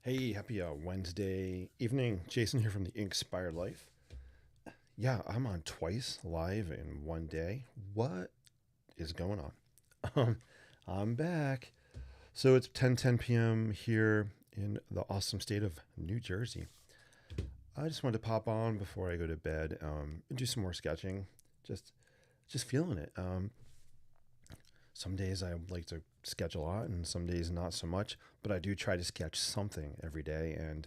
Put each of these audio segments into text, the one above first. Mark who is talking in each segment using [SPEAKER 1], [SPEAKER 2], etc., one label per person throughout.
[SPEAKER 1] Hey, happy Wednesday evening. Jason here from the INKspired Life. Yeah, I'm on twice live in one day. What is going on? Um, I'm back. So it's 10:10 p.m. here in the awesome state of New Jersey. I just wanted to pop on before I go to bed and do some more sketching. Just just feeling it. Some days I like to sketch a lot, and some days not so much. But I do try to sketch something every day, and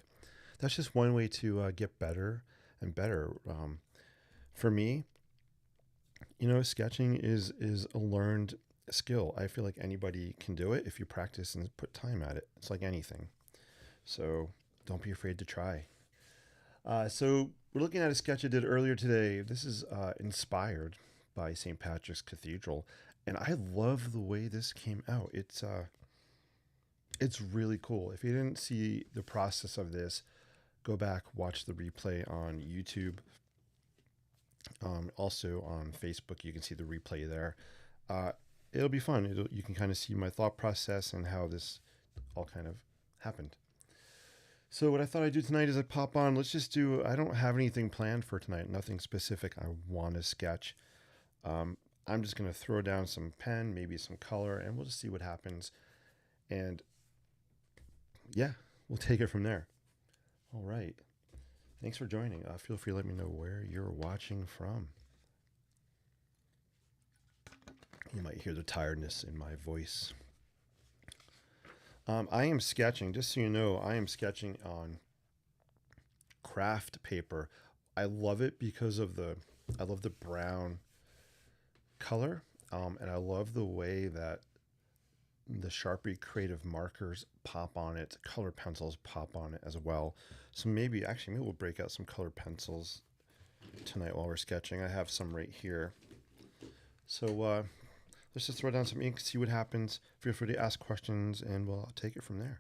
[SPEAKER 1] that's just one way to get better and better. For me, sketching is a learned skill. I feel like anybody can do it if you practice and put time at it. It's like anything. So don't be afraid to try. So we're looking at a sketch I did earlier today. This is inspired by St. Patrick's Cathedral, and I love the way this came out. It's really cool. If you didn't see the process of this, go back, watch the replay on YouTube. Also on Facebook, you can see the replay there. Uh, it'll be fun. You can kind of see my thought process and how this all kind of happened. So what I thought I'd do tonight is I pop on. Let's just do. I don't have anything planned for tonight. Nothing specific I want to sketch. Um, I'm just gonna throw down some pen, maybe some color, and we'll just see what happens. And yeah, we'll take it from there. All right. Thanks for joining. Feel free to let me know where you're watching from. You might hear the tiredness in my voice. I am sketching, just so you know, I am sketching on craft paper. I love it because I love the brown color, and I love the way that the Sharpie creative markers pop on it, color pencils pop on it as well. So maybe we'll break out some color pencils tonight while we're sketching. I have some right here. So let's just throw down some ink, see what happens. Feel free to ask questions, and we'll take it from there.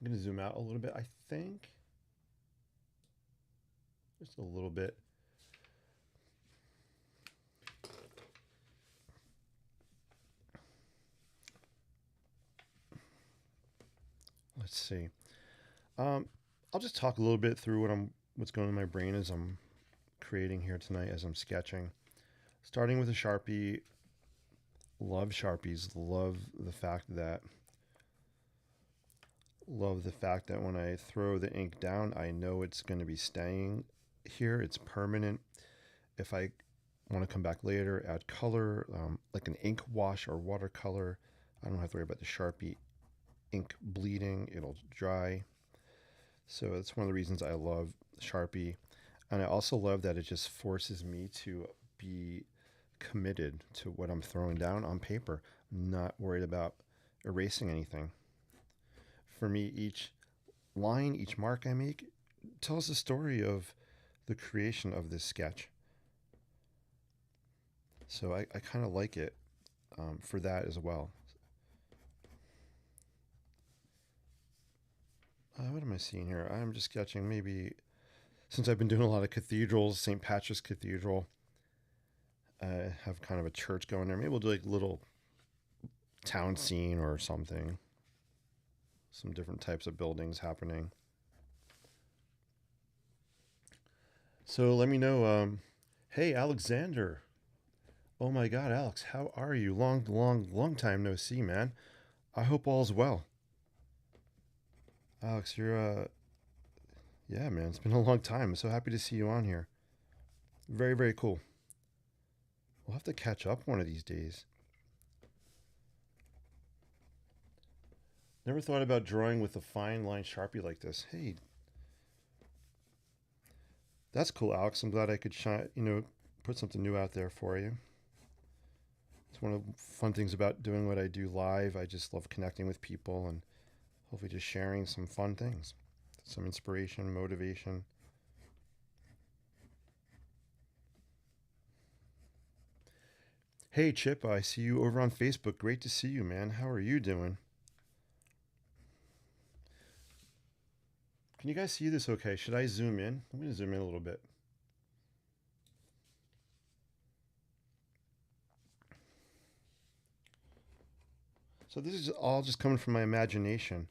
[SPEAKER 1] I'm going to zoom out a little bit, I think. Just a little bit. Let's see. Um, I'll just talk a little bit through what's going on in my brain as I'm creating here tonight, as I'm sketching. Starting with a Sharpie. Love Sharpies. Love the fact that when I throw the ink down, I know it's going to be staying here. It's permanent. If I want to come back later, add color, like an ink wash or watercolor, I don't have to worry about the Sharpie ink bleeding. It'll dry. So that's one of the reasons I love Sharpie. And I also love that it just forces me to be committed to what I'm throwing down on paper. I'm not worried about erasing anything. For me, each line, each mark I make tells the story of the creation of this sketch. So I kind of like it for that as well. What am I seeing here? I'm just sketching maybe, since I've been doing a lot of cathedrals, St. Patrick's Cathedral. I have kind of a church going there. Maybe we'll do like a little town scene or something. Some different types of buildings happening. So let me know. Hey, Alexander. Oh my God, Alex, how are you? Long time no see, man. I hope all's well. Alex, yeah, man, it's been a long time. I'm so happy to see you on here. Very, very cool. We'll have to catch up one of these days. Never thought about drawing with a fine line Sharpie like this. Hey, that's cool, Alex. I'm glad I could put something new out there for you. It's one of the fun things about doing what I do live. I just love connecting with people and hopefully just sharing some fun things, some inspiration, motivation. Hey, Chip, I see you over on Facebook. Great to see you, man. How are you doing? Can you guys see this okay? Should I zoom in? I'm going to zoom in a little bit. So this is all just coming from my imagination.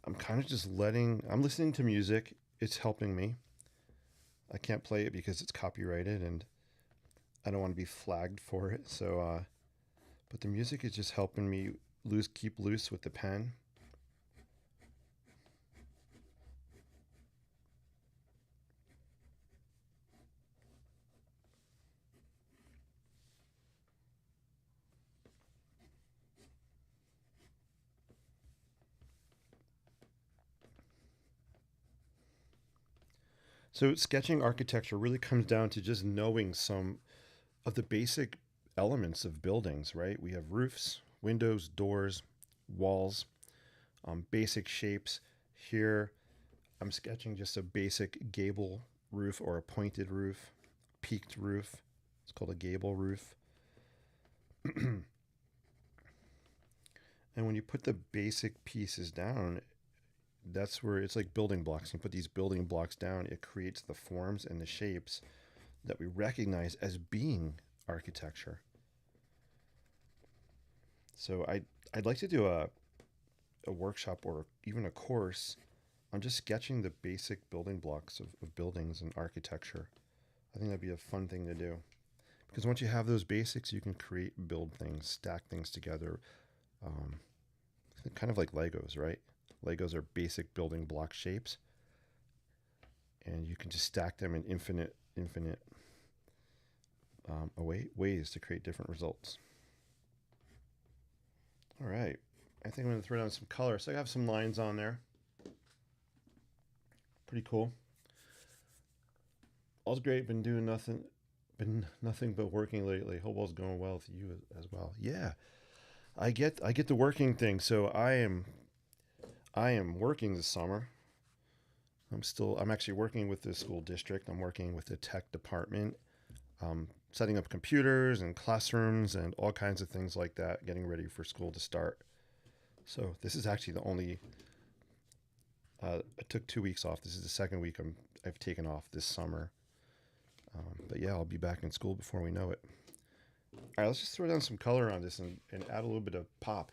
[SPEAKER 1] I'm kind of just I'm listening to music. It's helping me. I can't play it because it's copyrighted and I don't want to be flagged for it. But the music is just helping me keep loose with the pen. So sketching architecture really comes down to just knowing some of the basic elements of buildings, right? We have roofs, windows, doors, walls, basic shapes. Here, I'm sketching just a basic gable roof or a pointed roof, peaked roof. It's called a gable roof. And when you put the basic pieces down, that's where it's like building blocks. You put these building blocks down, it creates the forms and the shapes that we recognize as being architecture. So I'd like to do a workshop or even a course on just sketching the basic building blocks of buildings and architecture. I think that'd be a fun thing to do. Because once you have those basics, you can build things, stack things together. Um, kind of like Legos, right? Legos are basic building block shapes, and you can just stack them in infinite ways to create different results. All right, I think I'm going to throw down some color. So I have some lines on there. Pretty cool. All's great. Been nothing but working lately. Hope all's going well with you as well. Yeah, I get the working thing. So I am working this summer. I'm actually working with the school district. I'm working with the tech department, setting up computers and classrooms and all kinds of things like that, getting ready for school to start. So this is actually the only. I took 2 weeks off. This is the second week I've taken off this summer. But yeah, I'll be back in school before we know it. All right, let's just throw down some color on this and add a little bit of pop.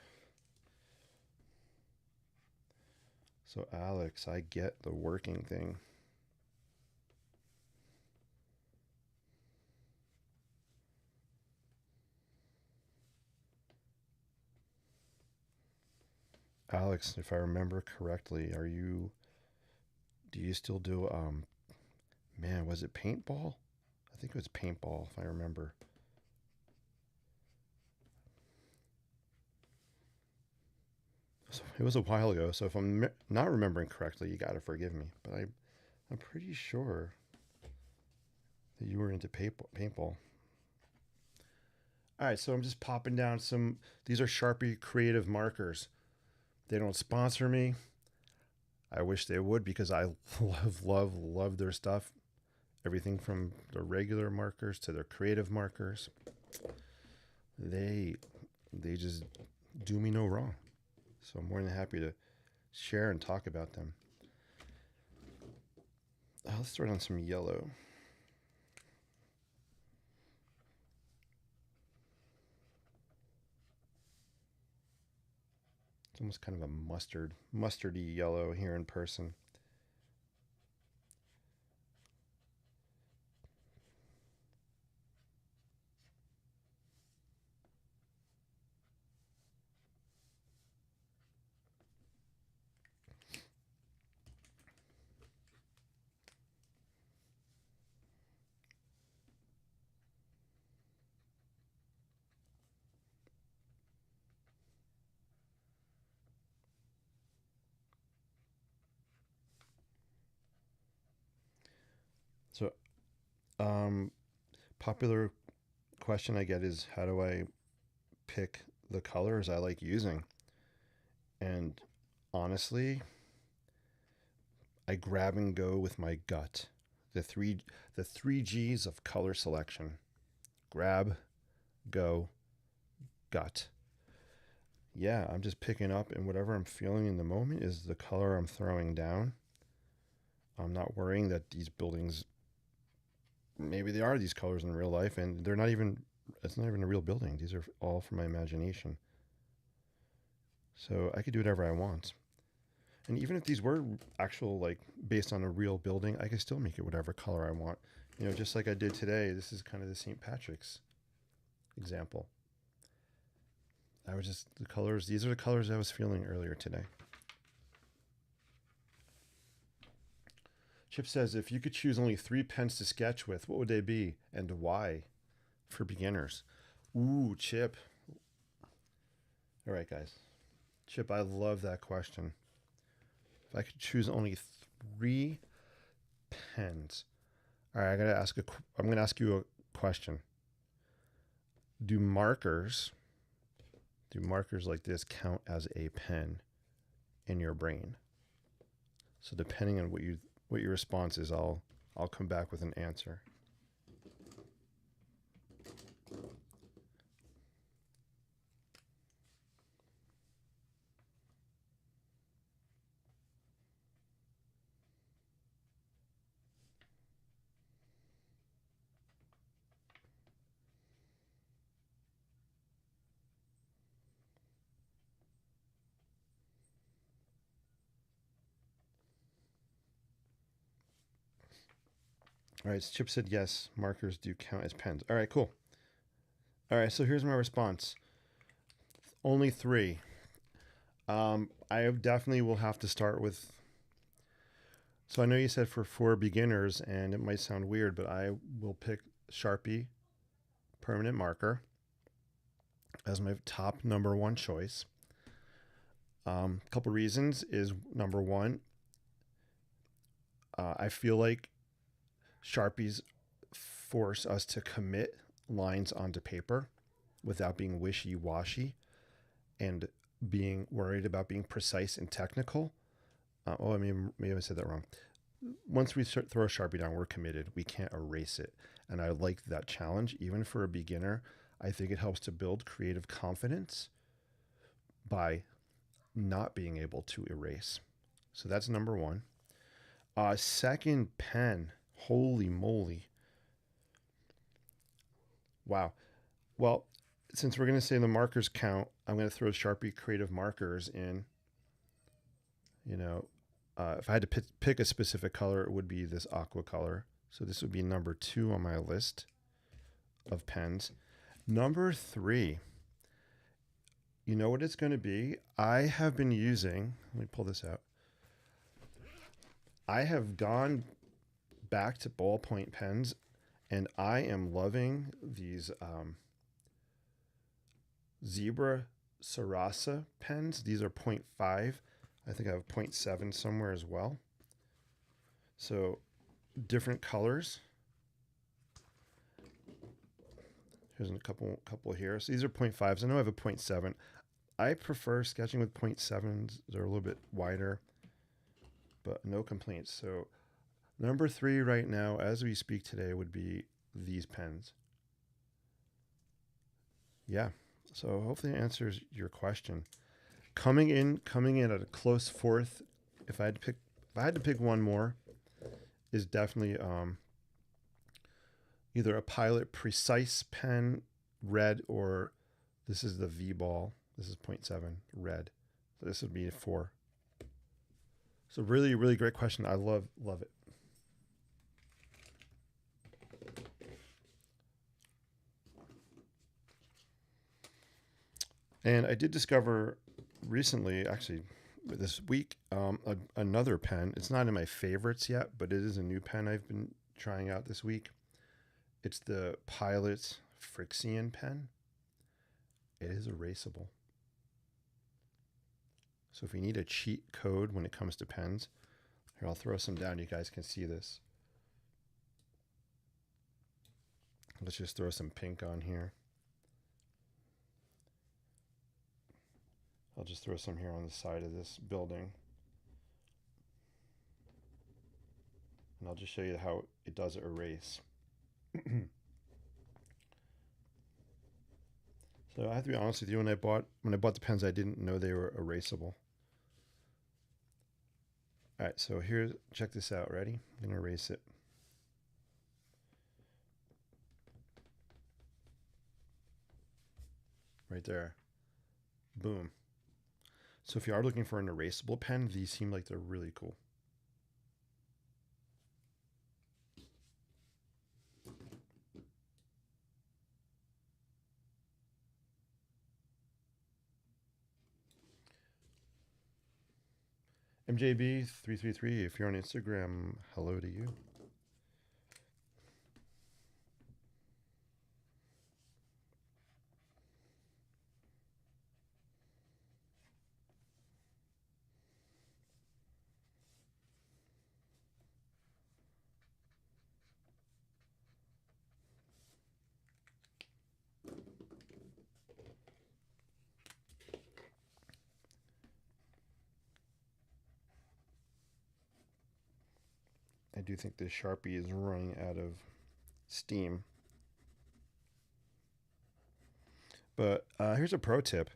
[SPEAKER 1] So Alex, I get the working thing. Alex, if I remember correctly, do you still do man, was it paintball? I think it was paintball if I remember. So it was a while ago, so if I'm not remembering correctly, you got to forgive me, but I'm pretty sure that you were into paintball. All right, so I'm just popping down some. These are Sharpie creative markers. They don't sponsor me. I wish they would because I love their stuff. Everything from the regular markers to their creative markers. They they just do me no wrong. So I'm more than happy to share and talk about them. Let's throw on some yellow. It's almost kind of a mustardy yellow here in person. So, um, popular question I get is how do I pick the colors I like using? And honestly, I grab and go with my gut. The three G's of color selection. Grab, go, gut. Yeah, I'm just picking up and whatever I'm feeling in the moment is the color I'm throwing down. I'm not worrying that these buildings maybe they are these colors in real life and they're not even it's not even a real building. These are all from my imagination. So I could do whatever I want. And even if these were actual, like based on a real building, I could still make it whatever color I want. You know, just like I did today. This is kind of the St. Patrick's example. I was just, the colors, these are the colors I was feeling earlier today. Chip says, if you could choose only 3 pens to sketch with, what would they be and why for beginners? Ooh, Chip. All right, guys. Chip, I love that question. If I could choose only 3 pens. All right, I'm going to ask you a question. Do markers like this count as a pen in your brain? So depending on what your response is, I'll come back with an answer. All right, Chip said yes, markers do count as pens. All right, cool. All right, so here's my response. Only 3. I definitely will have to start with. So I know you said for beginners, and it might sound weird, but I will pick Sharpie permanent marker as my top number 1 choice. A couple reasons is number 1, I feel like Sharpies force us to commit lines onto paper without being wishy-washy and being worried about being precise and technical. Maybe I said that wrong. Once we throw a Sharpie down, we're committed. We can't erase it. And I like that challenge. Even for a beginner, I think it helps to build creative confidence by not being able to erase. So that's number 1. Second, pen. Holy moly. Wow. Well, since we're going to say the markers count, I'm going to throw Sharpie creative markers in. You know, if I had to pick a specific color, it would be this aqua color. So this would be number 2 on my list of pens. Number 3, you know what it's going to be? I have been using, let me pull this out. I have gone back to ballpoint pens, and I am loving these Zebra Sarasa pens. These are 0.5. I think I have 0.7 somewhere as well. So different colors. Here's a couple here. So these are 0.5s. I know I have a 0.7. I prefer sketching with 0.7s. They're a little bit wider, but no complaints. So number 3 right now, as we speak today, would be these pens. Yeah. So hopefully it answers your question. Coming in at a close 4th, if I had to pick one more, is definitely either a Pilot Precise pen, red, or this is the V-Ball. This is 0.7 red. So this would be 4. So really, really great question. I love it. And I did discover recently, actually this week, another pen. It's not in my favorites yet, but it is a new pen I've been trying out this week. It's the Pilot Frixion pen. It is erasable. So if you need a cheat code when it comes to pens, here, I'll throw some down. You guys can see this. Let's just throw some pink on here. I'll just throw some here on the side of this building. And I'll just show you how it does erase. So I have to be honest with you, when I bought the pens, I didn't know they were erasable. All right, so here, check this out. Ready? I'm gonna erase it. Right there. Boom. So if you are looking for an erasable pen, these seem like they're really cool. MJB333, if you're on Instagram, hello to you. I do think this Sharpie is running out of steam. But here's a pro tip.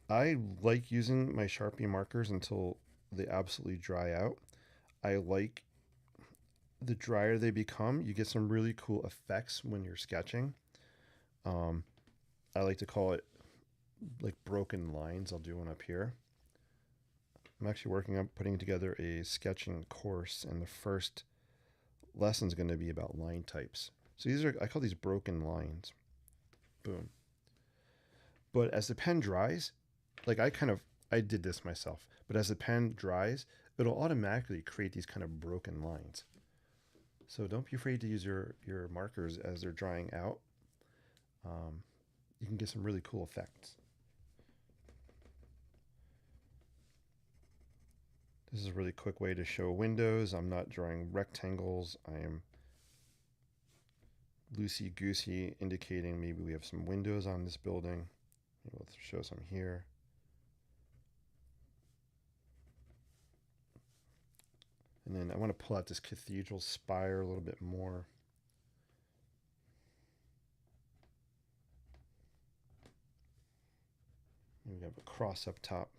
[SPEAKER 1] I like using my Sharpie markers until they absolutely dry out. I like the drier they become, you get some really cool effects when you're sketching. Um, I like to call it like broken lines. I'll do one up here. I'm actually working on putting together a sketching course, and the first lesson is going to be about line types. So these are, I call these broken lines. Boom. But as the pen dries, like I did this myself, but as the pen dries, it'll automatically create these kind of broken lines. So don't be afraid to use your markers as they're drying out. You can get some really cool effects. This is a really quick way to show windows. I'm not drawing rectangles. I am loosey-goosey indicating maybe we have some windows on this building. Maybe let's show some here. And then I want to pull out this cathedral spire a little bit more. We have a cross up top.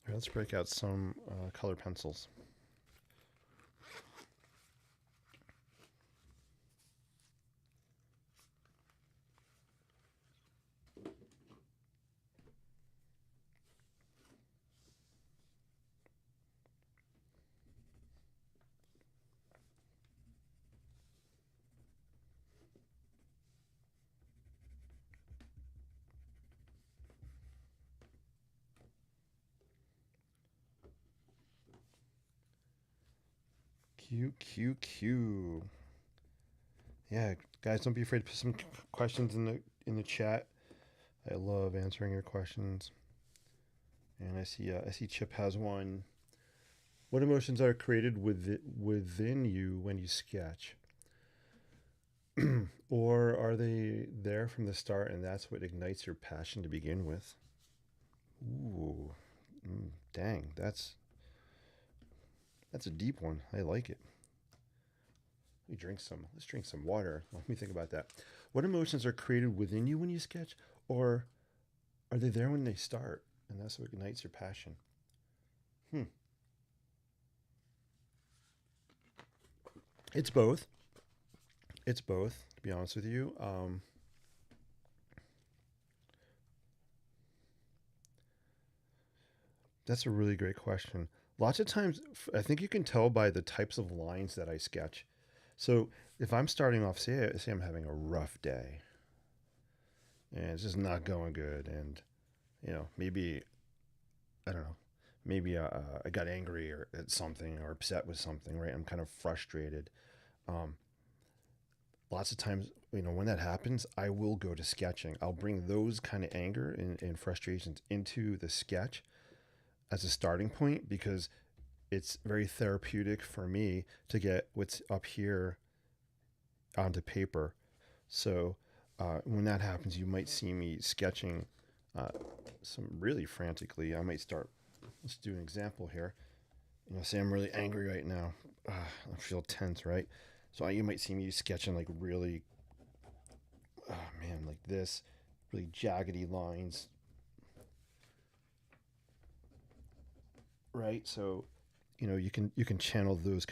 [SPEAKER 1] All right, let's break out some color pencils. Q Q Q. Yeah, guys, don't be afraid to put some questions in the chat. I love answering your questions. And I see Chip has one. What emotions are created within you when you sketch? Or are they there from the start and that's what ignites your passion to begin with? Ooh, dang, that's a deep one. I like it. Let's drink some water. Let me think about that. What emotions are created within you when you sketch, or are they there when they start and that's what ignites your passion? Hmm. It's both. It's both, to be honest with you. That's a really great question. Lots of times, I think you can tell by the types of lines that I sketch. So if I'm starting off, say I'm having a rough day and it's just not going good, and maybe I don't know, maybe I got angry or at something or upset with something, right? I'm kind of frustrated. Um, Lots of times, when that happens, I will go to sketching. I'll bring those kind of anger and frustrations into the sketch as a starting point because it's very therapeutic for me to get what's up here onto paper. So when that happens, you might see me sketching uh, some really frantically. I might start. Let's do an example here. Say I'm really angry right now. I feel tense, right? So you might see me sketching like really, oh man, like this, really jaggedy lines, right? So, you can channel those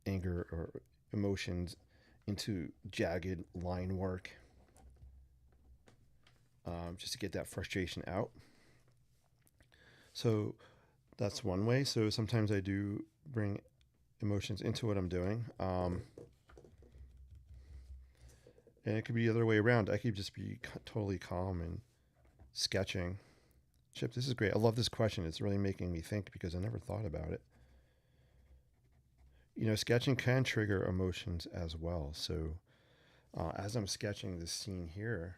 [SPEAKER 1] anger or emotions into jagged line work, just to get that frustration out. So that's one way. So sometimes I do bring emotions into what I'm doing. And it could be the other way around. I could just be totally calm and sketching. Chip, this is great. I love this question. It's really making me think because I never thought about it. Sketching can trigger emotions as well. So as I'm sketching this scene here,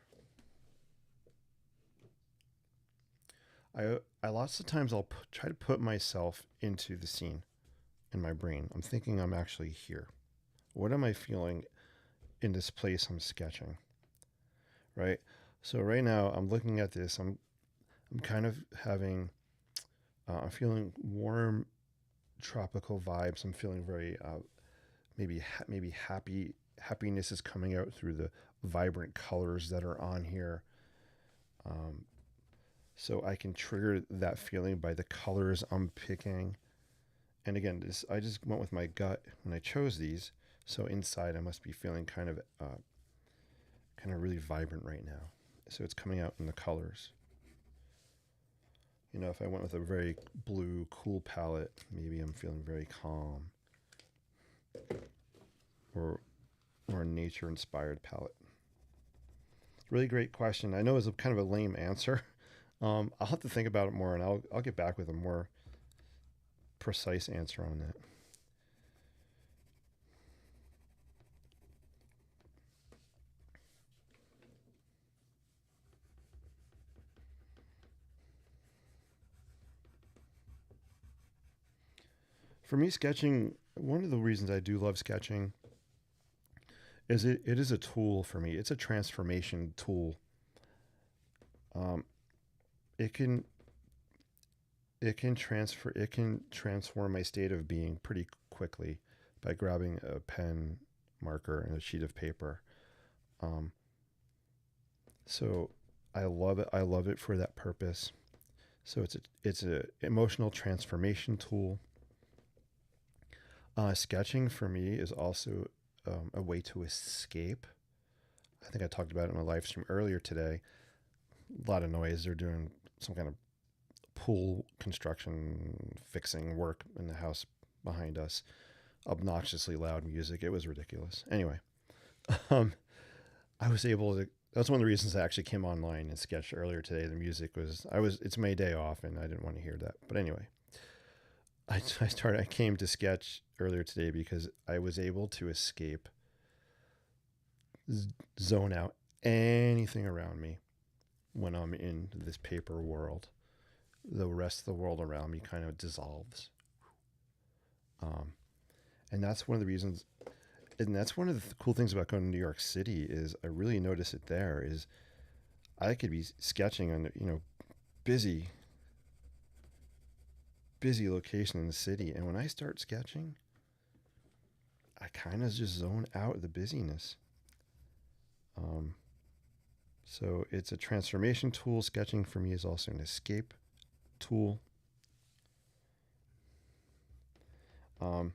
[SPEAKER 1] I lots of times try to put myself into the scene in my brain. I'm thinking I'm actually here. What am I feeling in this place I'm sketching? Right. So right now I'm looking at this. I'm kind of having. I'm feeling warm tropical vibes. I'm feeling very maybe happiness is coming out through the vibrant colors that are on here. Um, so I can trigger that feeling by the colors I'm picking. And again, this I just went with my gut when I chose these. So inside, I must be feeling kind of really vibrant right now. So it's coming out in the colors. If I went with a very blue, cool palette, maybe I'm feeling very calm, or a nature inspired palette. Really great question. I know it's a kind of a lame answer. I'll have to think about it more, and I'll get back with a more precise answer on that. For me, sketching, one of the reasons I do love sketching is it is a tool for me. It's a transformation tool. Um, it can it can transform my state of being pretty quickly by grabbing a pen, marker, and a sheet of paper. Um, so I love it. I love it for that purpose. So it's a emotional transformation tool. Sketching for me is also a way to escape. I think I talked about it in my live stream earlier today. A lot of noise. They're doing some kind of pool construction fixing work in the house behind us. Obnoxiously loud music. It was ridiculous. Anyway, um, I was able to. That's one of the reasons I actually came online and sketched earlier today. The music was. It's my day off, and I didn't want to hear that. But anyway, I came to sketch earlier today because I was able to escape, zone out anything around me when I'm in this paper world. The rest of the world around me kind of dissolves. Um, and that's one of the reasons, and that's one of the cool things about going to New York City is I really notice it there is I could be sketching on, busy, busy location in the city. And when I start sketching, I kind of just zone out the busyness. Um, so it's a transformation tool. Sketching for me is also an escape tool. Um,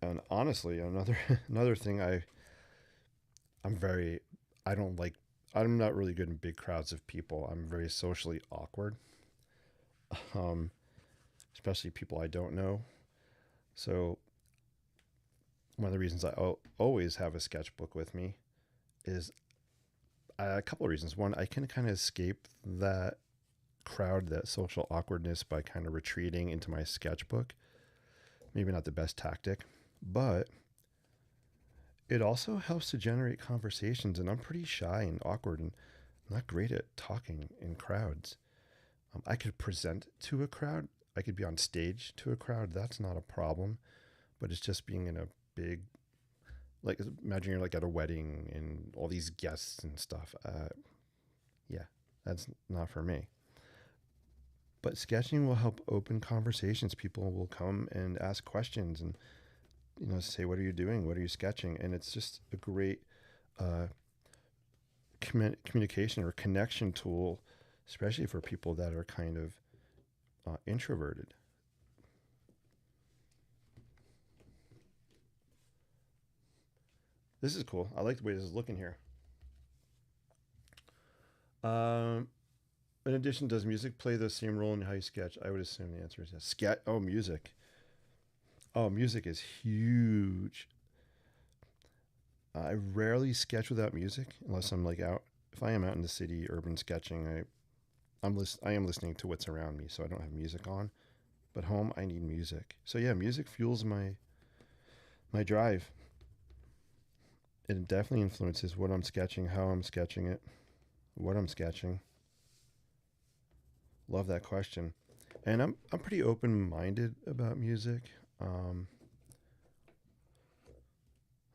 [SPEAKER 1] and honestly, another another thing I'm very I don't like I'm not really good in big crowds of people. I'm very socially awkward, um, especially people I don't know. So one of the reasons always have a sketchbook with me is a couple of reasons. One, I can kind of escape that crowd, that social awkwardness by kind of retreating into my sketchbook. Maybe not the best tactic, but it also helps to generate conversations. And I'm pretty shy and awkward and not great at talking in crowds. I could present to a crowd, I could be on stage to a crowd. That's not a problem, but it's just being in a big, like, imagine you're like at a wedding and all these guests and stuff. Yeah, that's not for me. But sketching will help open conversations. People will come and ask questions and say, "What are you doing? What are you sketching?" And it's just a great uh, communication or connection tool, especially for people that are kind of introverted. This is cool. I like the way this is looking here. Um, in addition, does music play the same role in how you sketch? I would assume the answer is yes. Oh, music. Oh, music is huge. I rarely sketch without music unless I'm like out. If I am out in the city, urban sketching, I am listening to what's around me, so I don't have music on. But home, I need music. So yeah, music fuels my drive. It definitely influences what I'm sketching, how I'm sketching it, what I'm sketching. Love that question. And I'm pretty open minded about music. Um,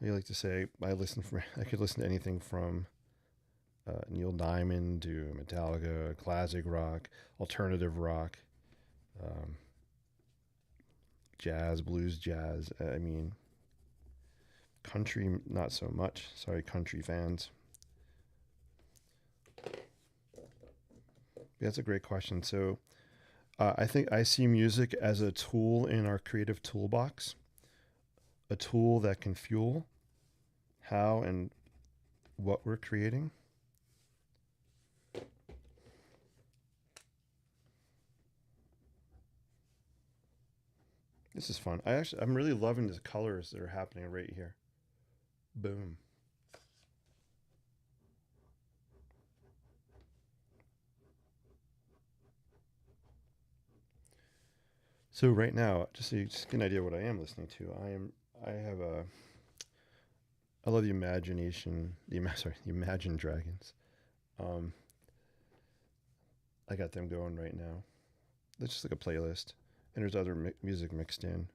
[SPEAKER 1] I like to say I could listen to anything from Neil Diamond to Metallica, classic rock, alternative rock, um, jazz, blues, jazz. I mean, country not so much. Sorry, country fans. That's a great question. So I think I see music as a tool in our creative toolbox, a tool that can fuel how and what we're creating. This is fun. I'm really loving the colors that are happening right here. Boom. So right now, just so you just get an idea of what I am listening to, I have a I love the imagination the Imagine Dragons. Um, I got them going right now. It's just like a playlist, and there's other music mixed in.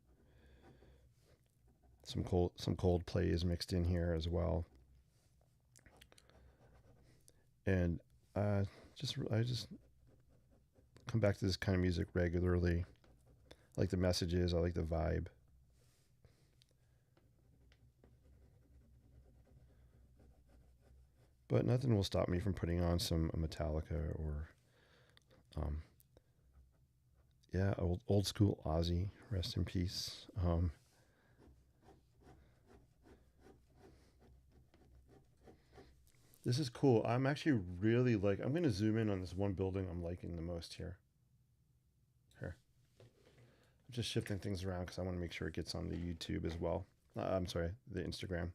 [SPEAKER 1] Some Coldplay is mixed in here as well, and I just come back to this kind of music regularly. I like the messages. I like the vibe. But nothing will stop me from putting on some Metallica or, um, yeah, old school Ozzy. Rest in peace. This is cool. I'm actually really like. I'm gonna zoom in on this one building I'm liking the most here. Here, I'm just shifting things around because I want to make sure it gets on the YouTube as well. I'm sorry, the Instagram.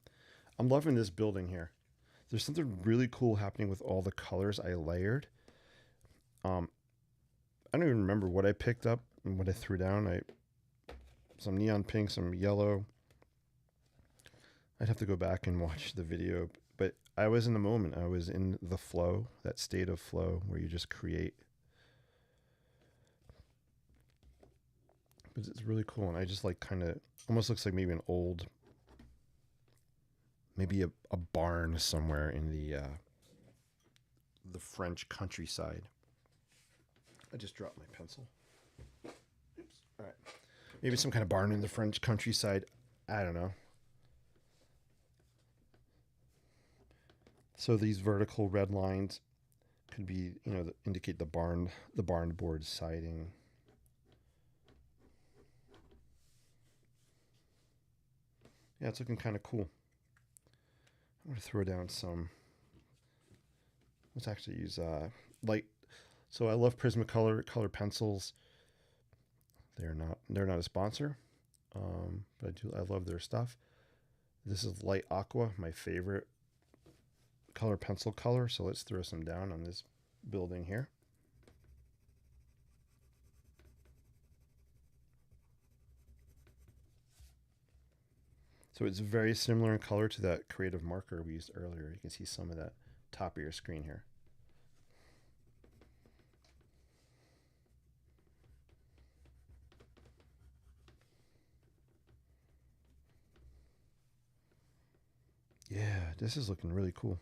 [SPEAKER 1] I'm loving this building here. There's something really cool happening with all the colors I layered. Um, I don't even remember what I picked up and what I threw down. I some neon pink, some yellow. I'd have to go back and watch the video, but I was in the moment. I was in the flow, that state of flow where you just create. But it's really cool, and I just like kind of almost looks like maybe an old, maybe a barn somewhere in the French countryside. I just dropped my pencil. Oops. All right. Maybe some kind of barn in the French countryside. I don't know. So these vertical red lines could be, indicate the barn board siding. Yeah, it's looking kind of cool. I'm gonna throw down some. Let's actually use light. So I love Prismacolor color pencils. They're not a sponsor, but I love their stuff. This is light aqua, my favorite color pencil color. So let's throw some down on this building here. So it's very similar in color to that creative marker we used earlier. You can see some of that top of your screen here. Yeah, this is looking really cool.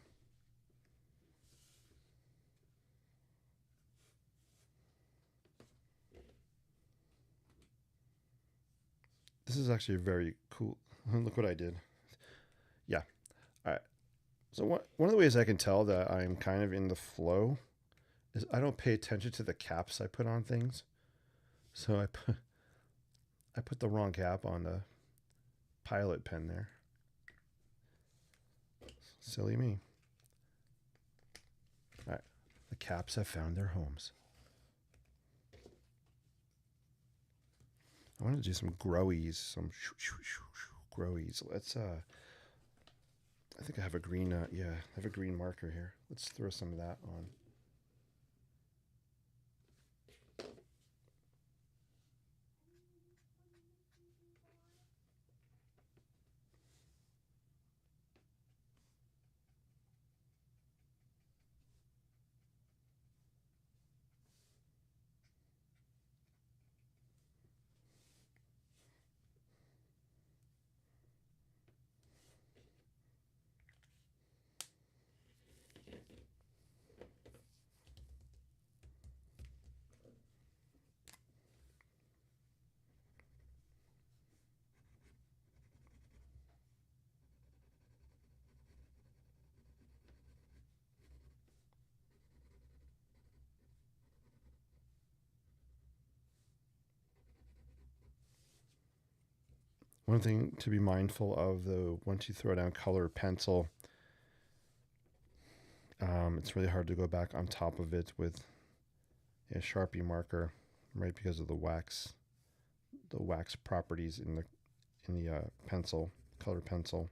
[SPEAKER 1] This is actually very cool. Look what I did. Yeah. All right. So one of the ways I can tell that I'm kind of in the flow is I don't pay attention to the caps I put on things. So I put the wrong cap on the pilot pen there. Silly me. All right. The caps have found their homes. I want to do some growies, some growies. Let's I think I have a green yeah, I have a green marker here. Let's throw some of that on. One thing to be mindful of, though, once you throw down color pencil, it's really hard to go back on top of it with a Sharpie marker, right? Because of the wax properties in the pencil, color pencil.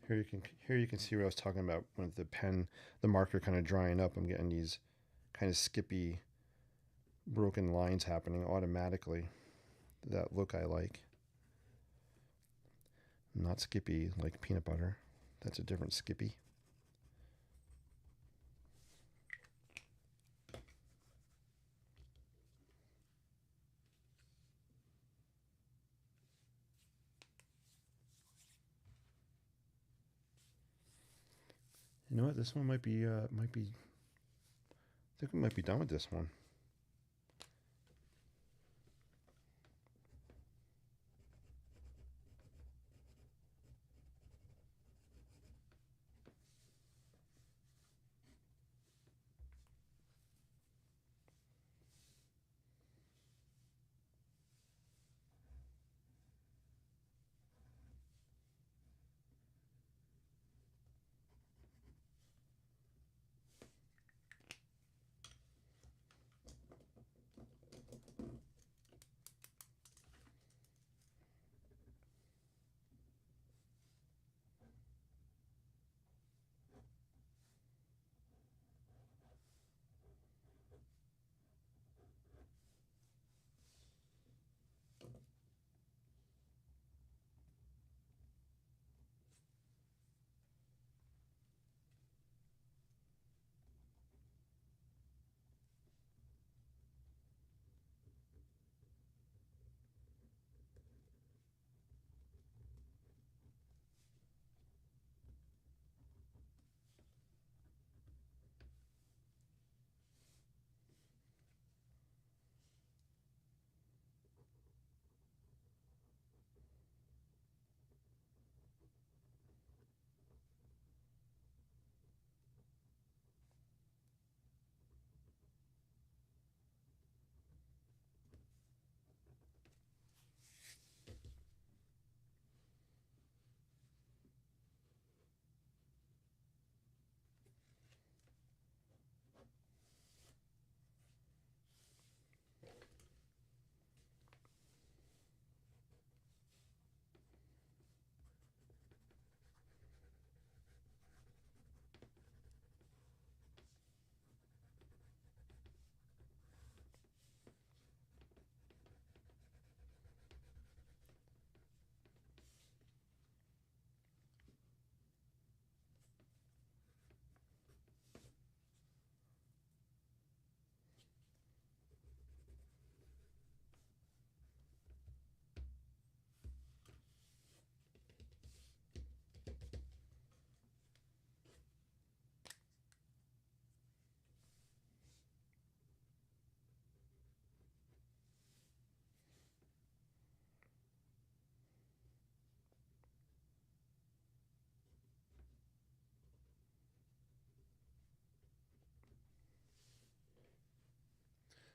[SPEAKER 1] Here you can see what I was talking about with the marker kind of drying up. I'm getting these kind of skippy, broken lines happening automatically. That look I like. Not skippy like peanut butter. That's a different skippy. You know what? This one might be. I think we might be done with this one.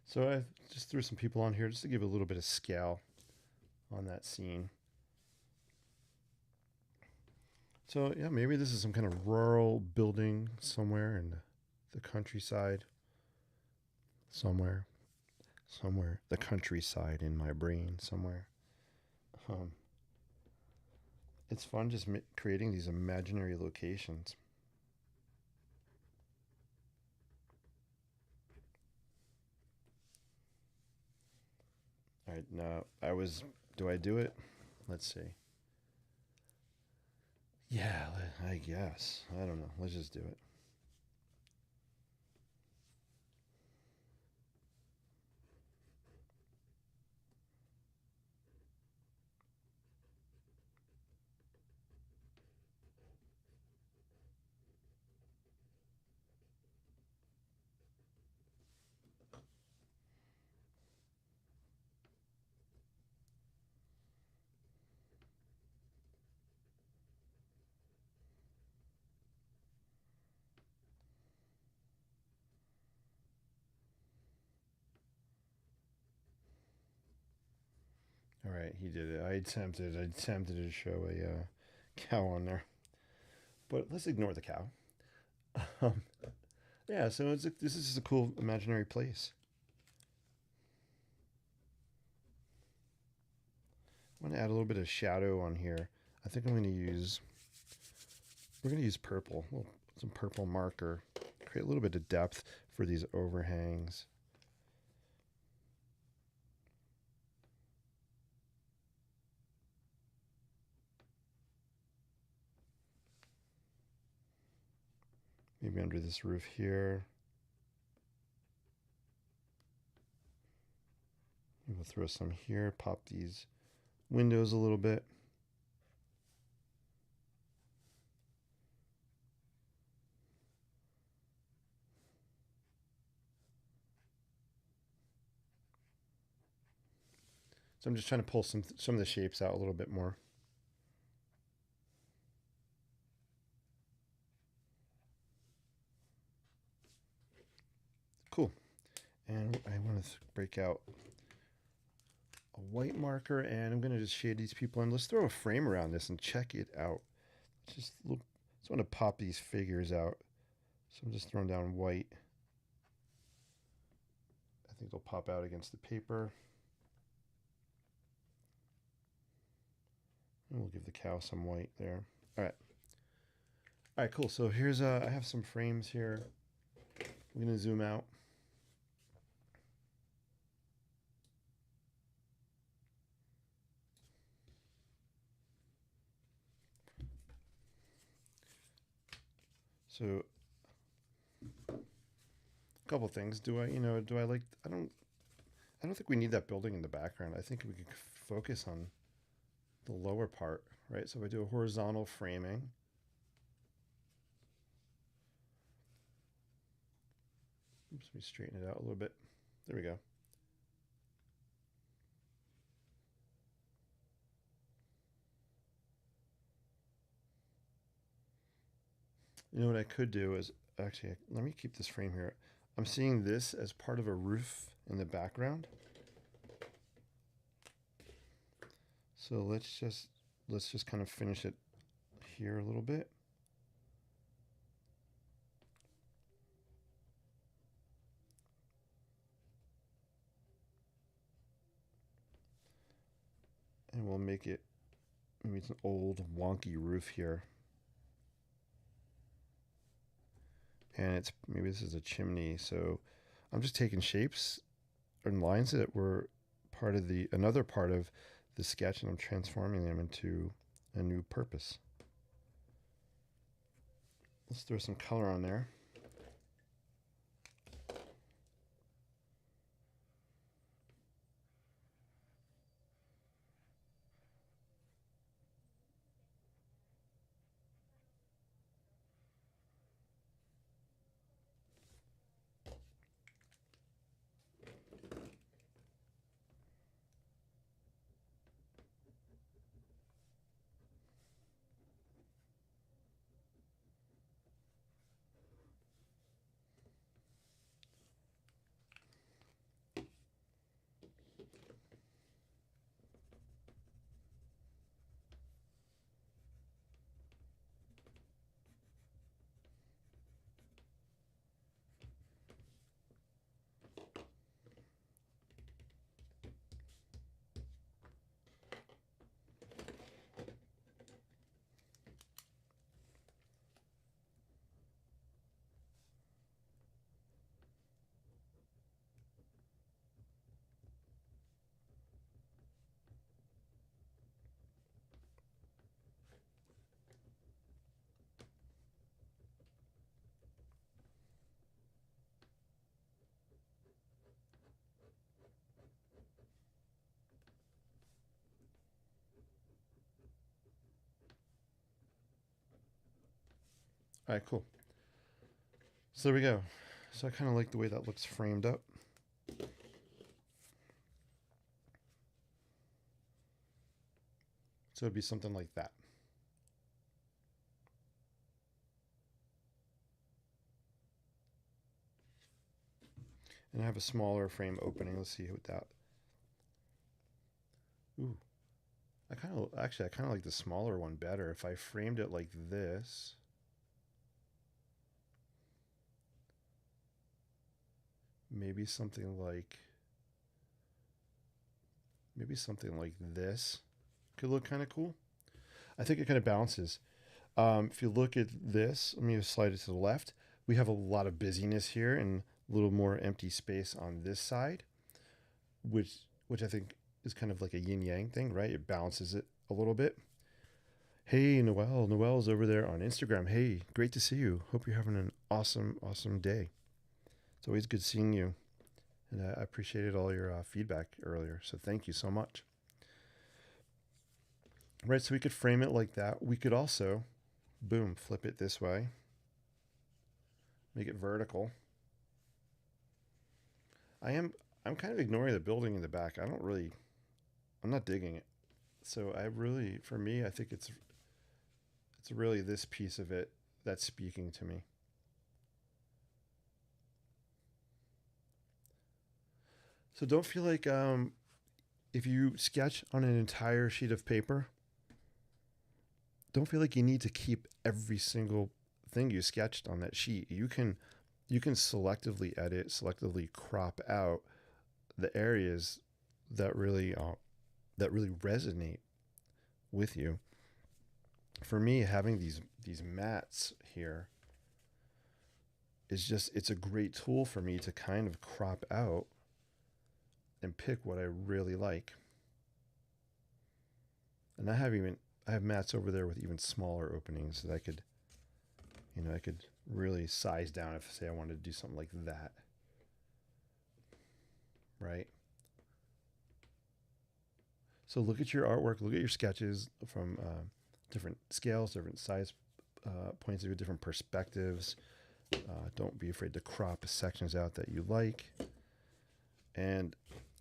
[SPEAKER 1] So I just threw some people on here just to give a little bit of scale on that scene. So yeah, maybe this is some kind of rural building somewhere in the countryside. Somewhere, somewhere, the countryside in my brain somewhere. Um, it's fun just creating these imaginary locations. All right, now do I do it? Let's see. Yeah, I guess. I don't know. Let's just do it. All right, he did it. I attempted to show a cow on there, but let's ignore the cow. Um, yeah, so this is just a cool imaginary place. I'm gonna add a little bit of shadow on here. I think we're gonna use purple, some purple marker, create a little bit of depth for these overhangs. Maybe under this roof here. We'll throw some here, pop these windows a little bit. So I'm just trying to pull some of the shapes out a little bit more. Cool. And I want to break out a white marker, and I'm going to just shade these people in. Let's throw a frame around this and check it out. Just want to pop these figures out. So I'm just throwing down white. I think they'll pop out against the paper. And we'll give the cow some white there. All right. All right, cool. So here's I have some frames here. I'm going to zoom out. So a couple things. Do I like I don't think we need that building in the background. I think we could focus on the lower part, right? So if I do a horizontal framing, oops, let me straighten it out a little bit. There we go. You know what I could do is actually, let me keep this frame here. I'm seeing this as part of a roof in the background. So let's just kind of finish it here a little bit. And we'll make it, maybe it's an old wonky roof here. And maybe this is a chimney. So I'm just taking shapes and lines that were another part of the sketch, and I'm transforming them into a new purpose. Let's throw some color on there. All right, cool. So there we go. So I kind of like the way that looks framed up. So it'd be something like that. And I have a smaller frame opening. Let's see what that. Ooh, I kind of like the smaller one better. If I framed it like this, maybe something like this could look kind of cool. I think it kind of balances. If you look at this, let me just slide it to the left. We have a lot of busyness here and a little more empty space on this side, which I think is kind of like a yin yang thing, right? It balances it a little bit. Hey, Noelle. Noelle's over there on Instagram. Hey, great to see you. Hope you're having an awesome, awesome day. It's always good seeing you. And I appreciated all your feedback earlier. So thank you so much. Right, so we could frame it like that. We could also, boom, flip it this way. Make it vertical. I'm kind of ignoring the building in the back. I'm not digging it. So for me, I think it's really this piece of it that's speaking to me. So don't feel like if you sketch on an entire sheet of paper, don't feel like you need to keep every single thing you sketched on that sheet. You can selectively edit, selectively crop out the areas that really resonate with you. For me, having these mats here is just it's a great tool for me to kind of crop out and pick what I really like. And I have mats over there with even smaller openings that I could really size down if say I wanted to do something like that. Right? So look at your artwork, look at your sketches from different scales, different size points of view, different perspectives. Don't be afraid to crop sections out that you like. And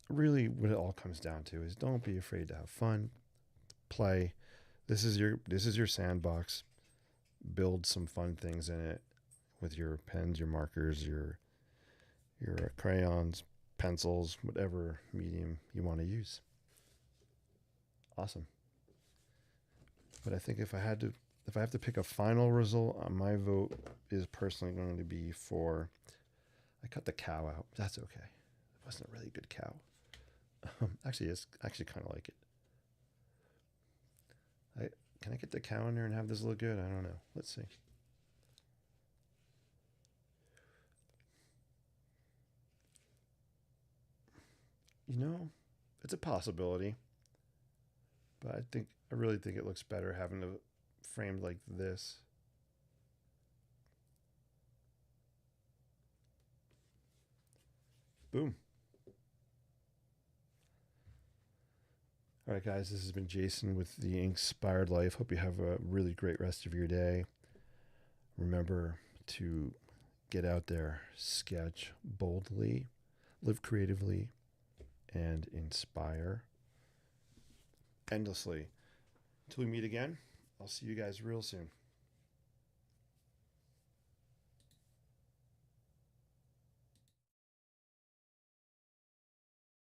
[SPEAKER 1] really, what it all comes down to is don't be afraid to have fun, play. This is your sandbox. Build some fun things in it with your pens, your markers, your crayons, pencils, whatever medium you want to use. Awesome. But I think if I have to pick a final result, my vote is personally going to be for. I cut the cow out. That's okay. It wasn't a really good cow. Actually, it's actually kind of like it. Can I get the cow in there and have this look good? I don't know. Let's see. It's a possibility, but I really think it looks better having it framed like this. Boom. All right, guys, this has been Jason with the INKspired Life. Hope you have a really great rest of your day. Remember to get out there, sketch boldly, live creatively, and inspire endlessly. Until we meet again, I'll see you guys real soon.